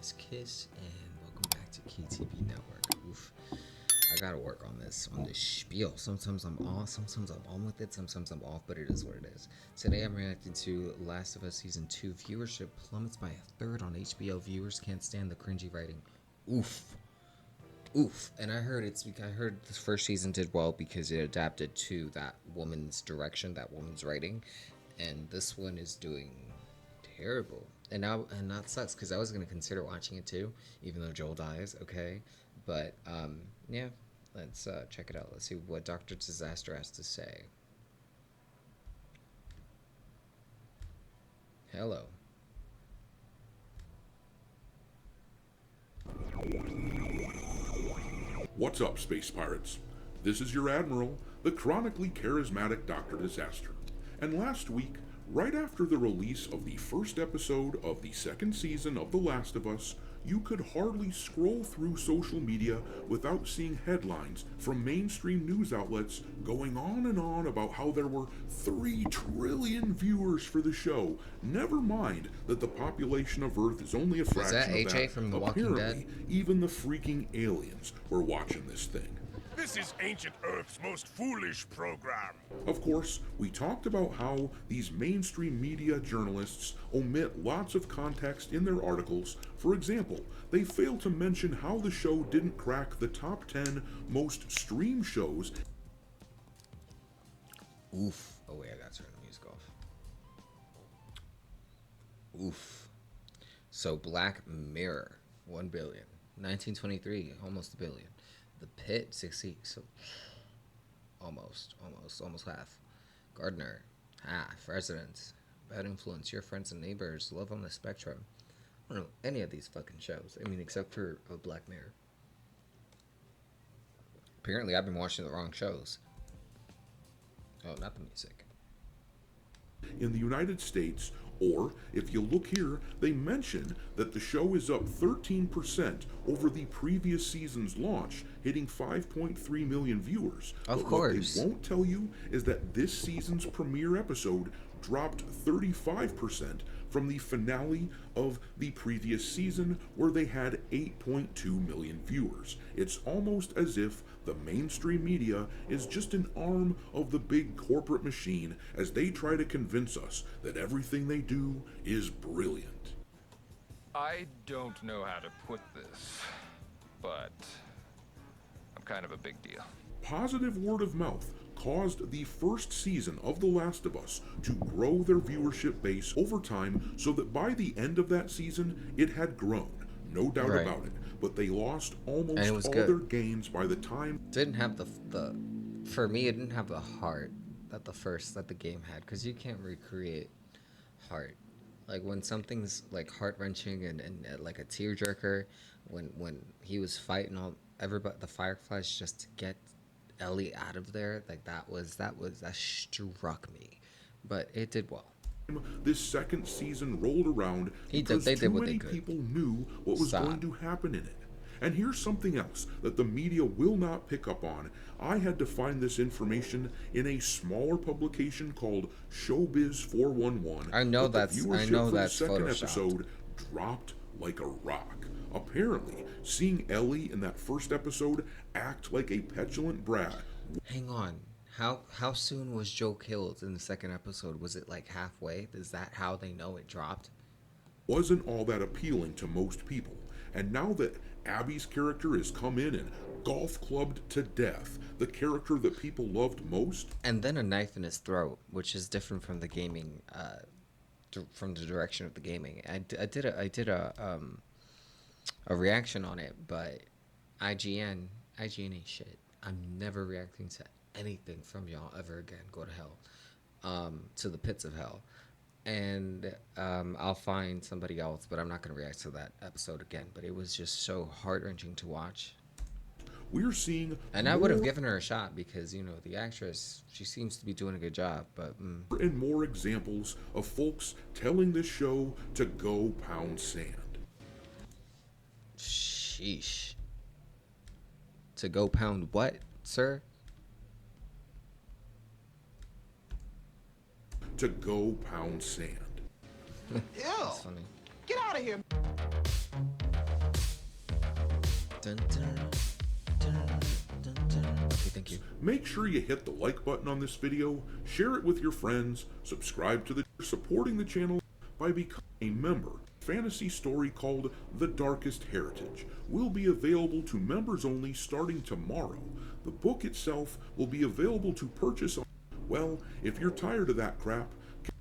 Kiss Kiss, and welcome back to KTV Network. Oof. I gotta work on this spiel. Sometimes I'm off, sometimes I'm on with it, sometimes I'm off, but it is what it is. Today I'm reacting to Last of Us Season 2. Viewership plummets by a third on HBO Viewers. Can't stand the cringy writing. Oof. Oof. And I heard the first season did well because it adapted to that woman's direction, that woman's writing. And this one is doing terrible. And that sucks because I was gonna consider watching it too, even though Joel dies. Okay, but yeah, let's check it out. Let's see what Dr. Disaster has to say. Hello. What's up, space pirates? This is your admiral, the chronically charismatic Dr. Disaster. And last week, right after the release of the first episode of the second season of The Last of Us, you could hardly scroll through social media without seeing headlines from mainstream news outlets going on and on about how there were 3 trillion viewers for the show. Never mind that the population of Earth is only a fraction that of AJ that. from The Walking Dead? Even the freaking aliens were watching this thing. This is ancient Earth's most foolish program. Of course, we talked about how these mainstream media journalists omit lots of context in their articles. For example, they fail to mention how the show didn't crack the top 10 most streamed shows. Oof. Oh wait, I gotta turn the music off. Oof. So Black Mirror, 1 billion. 1923, almost a billion. The Pit, 60, so almost half. Gardner, half. Residents, Bad Influence, Your Friends and Neighbors, Love on the Spectrum. I don't know any of these fucking shows. I mean, except for Black Mirror. Apparently, I've been watching the wrong shows. Oh, not the music. In the United States, or if you look here, they mention that the show is up 13% over the previous season's launch, hitting 5.3 million viewers. Of but course. What they won't tell you is that this season's premiere episode dropped 35% from the finale of the previous season, where they had 8.2 million viewers. It's almost as if the mainstream media is just an arm of the big corporate machine as they try to convince us that everything they do is brilliant. I don't know how to put this, but I'm kind of a big deal. Positive word of mouth caused the first season of The Last of Us to grow their viewership base over time, so that by the end of that season, it had grown. No doubt about it. But they lost almost all their gains by the time. Didn't have the for me, it didn't have the heart that the game had, because you can't recreate heart. Like when something's like heart-wrenching and like a tearjerker, when he was fighting all everybody, the Fireflies, just to get Ellie out of there, like that struck me. But it did well. This second season rolled around because too many people knew what was going to happen in it. And here's something else that the media will not pick up on. I had to find this information in a smaller publication called Showbiz 411. I know that's the second episode dropped like a rock. Apparently, seeing Ellie in that first episode act like a petulant brat. Hang on. How soon was Joe killed in the second episode? Was it like halfway? Is that how they know it dropped? Wasn't all that appealing to most people. And now that Abby's character has come in and golf clubbed to death the character that people loved most, and then a knife in his throat, which is different from the gaming, from the direction of the gaming. I did a reaction on it, but IGN ain't shit. I'm never reacting to anything from y'all ever again. Go to hell, to the pits of hell. And I'll find somebody else, but I'm not going to react to that episode again. But it was just so heart-wrenching to watch. We're seeing, and I would have given her a shot because, you know, the actress, she seems to be doing a good job. But and more examples of folks telling this show to go pound sand. Sheesh. To go pound what, sir? To go pound sand. Ew. Get out of here. Dun, dun, dun, dun, dun. Okay, thank you. Make sure you hit the like button on this video, share it with your friends, subscribe to supporting the channel by becoming a member. Fantasy story called The Darkest Heritage will be available to members only starting tomorrow. The book itself will be available to purchase. Well, if you're tired of that crap,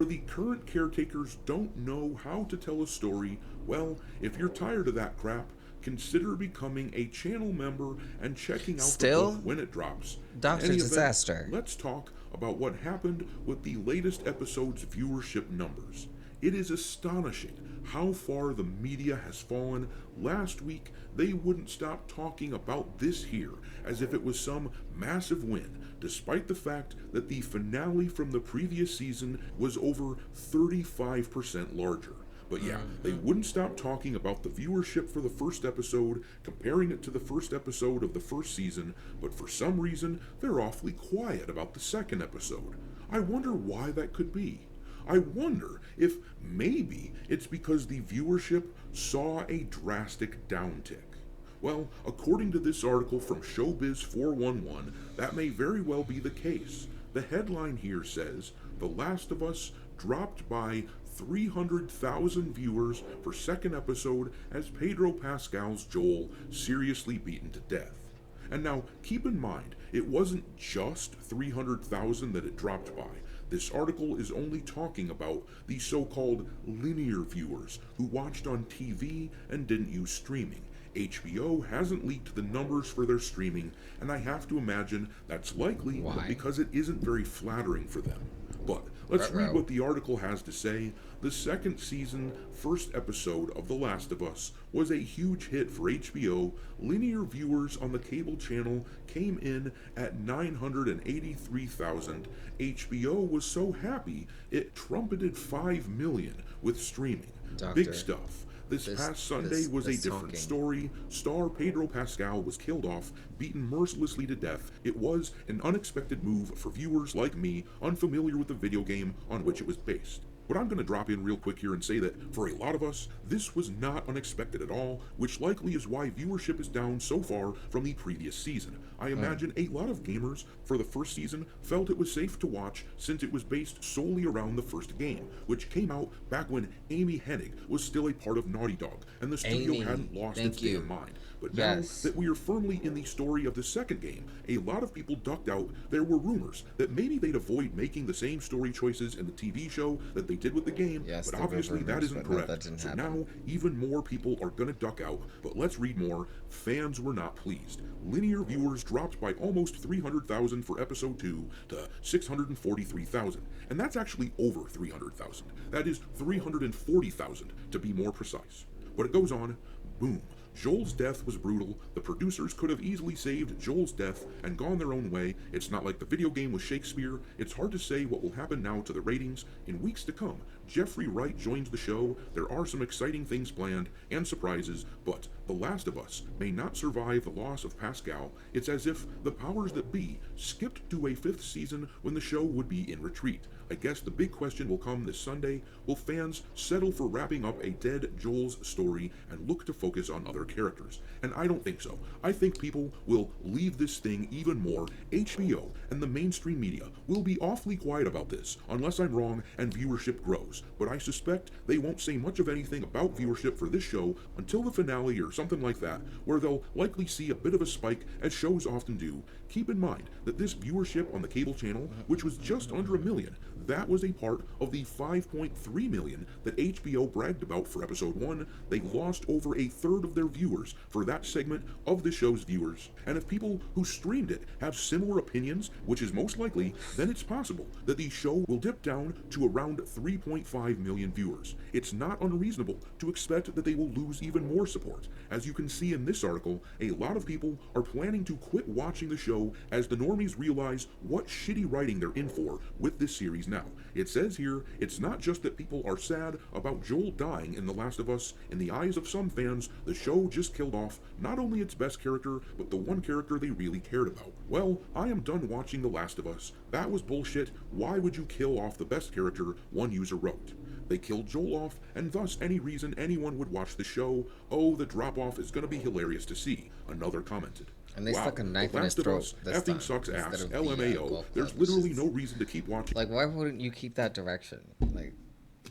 or the current caretakers don't know how to tell a story, well, if you're tired of that crap, consider becoming a channel member and checking out the book when it drops. Dr. Disaster. Let's talk about what happened with the latest episode's viewership numbers. It is astonishing how far the media has fallen. Last week, they wouldn't stop talking about this here as if it was some massive win, despite the fact that the finale from the previous season was over 35% larger. But yeah, they wouldn't stop talking about the viewership for the first episode, comparing it to the first episode of the first season, but for some reason, they're awfully quiet about the second episode. I wonder why that could be. I wonder if maybe it's because the viewership saw a drastic downtick. Well, according to this article from Showbiz 411, that may very well be the case. The headline here says, The Last of Us dropped by 300,000 viewers for second episode as Pedro Pascal's Joel seriously beaten to death. And now, keep in mind, it wasn't just 300,000 that it dropped by. This article is only talking about the so-called linear viewers who watched on TV and didn't use streaming. HBO hasn't leaked the numbers for their streaming, and I have to imagine that's likely because it isn't very flattering for them. But let's read what the article has to say. The second season, first episode of The Last of Us was a huge hit for HBO. Linear viewers on the cable channel came in at 983,000. HBO was so happy it trumpeted 5 million with streaming. Big stuff. This past Sunday was a different story. Star Pedro Pascal was killed off, beaten mercilessly to death. It was an unexpected move for viewers like me, unfamiliar with the video game on which it was based. But I'm going to drop in real quick here and say that for a lot of us, this was not unexpected at all, which likely is why viewership is down so far from the previous season. I imagine a lot of gamers for the first season felt it was safe to watch since it was based solely around the first game, which came out back when Amy Hennig was still a part of Naughty Dog, and the studio hadn't lost its damn mind. But now that we are firmly in the story of the second game, a lot of people ducked out. There were rumors that maybe they'd avoid making the same story choices in the TV show that they did with the game, but obviously that isn't correct. So now even more people are gonna duck out. But let's read more. Fans were not pleased. Linear viewers dropped by almost 300,000 for episode 2 to 643,000. And that's actually over 300,000. That is 340,000 to be more precise. But it goes on. Boom. Joel's death was brutal. The producers could have easily saved Joel's death and gone their own way. It's not like the video game was Shakespeare. It's hard to say what will happen now to the ratings in weeks to come. Jeffrey Wright joins the show. There are some exciting things planned and surprises, but The Last of Us may not survive the loss of Pascal. It's as if the powers that be skipped to a fifth season when the show would be in retreat. I guess the big question will come this Sunday. Will fans settle for wrapping up a dead Joel's story and look to focus on other characters? And I don't think so. I think people will leave this thing even more. HBO and the mainstream media will be awfully quiet about this, unless I'm wrong and viewership grows. But I suspect they won't say much of anything about viewership for this show until the finale or something like that, where they'll likely see a bit of a spike, as shows often do. Keep in mind that this viewership on the cable channel, which was just under 1 million, that was a part of the 5.3 million that HBO bragged about for episode 1. They lost over a third of their viewers for that segment of the show's viewers. And if people who streamed it have similar opinions, which is most likely, then it's possible that the show will dip down to around 3.5 million viewers. It's not unreasonable to expect that they will lose even more support. As you can see in this article, a lot of people are planning to quit watching the show as the normies realize what shitty writing they're in for with this series now. It says here, it's not just that people are sad about Joel dying in The Last of Us. In the eyes of some fans, the show just killed off not only its best character, but the one character they really cared about. Well, I am done watching The Last of Us. That was bullshit. Why would you kill off the best character? One user wrote. They killed Joel off, and thus any reason anyone would watch the show, oh, the drop-off is gonna be hilarious to see, another commented. And they Wow, stuck a knife The in his Last of throat Us this effing time sucks instead ass, of the, LMAO, golf there's club, which literally is- no reason to keep watching. Like, why wouldn't you keep that direction? Like,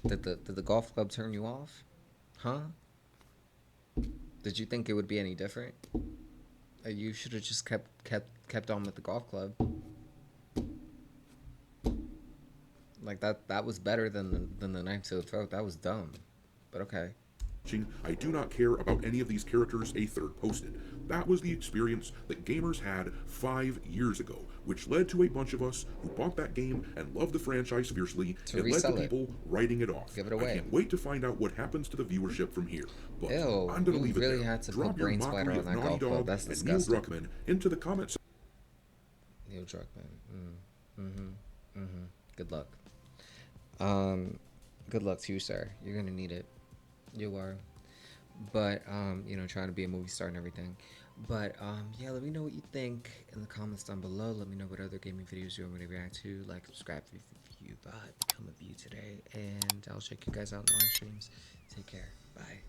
did the golf club turn you off? Huh? Did you think it would be any different? You should have just kept on with the golf club. Like that was better than the knife to the throat. That was dumb, but okay. I do not care about any of these characters a third posted. That was the experience that gamers had 5 years ago, which led to a bunch of us who bought that game and loved the franchise fiercely. To It led to resell it. people writing it off. Give it away. I can't wait to find out what happens to the viewership from here. But Ew, I'm gonna you leave it really there. had to Drop put your brain splatter mockery on of that Naughty golf club. Dog That's and Neil disgusting. Druckmann into the comments. Neil Druckmann. Good luck. Good luck to you, sir. You're gonna need it. You are. But trying to be a movie star and everything. But yeah, let me know what you think in the comments down below. Let me know what other gaming videos you want me to react to. Like, subscribe if you become a view today, and I'll check you guys out in the live streams. Take care. Bye.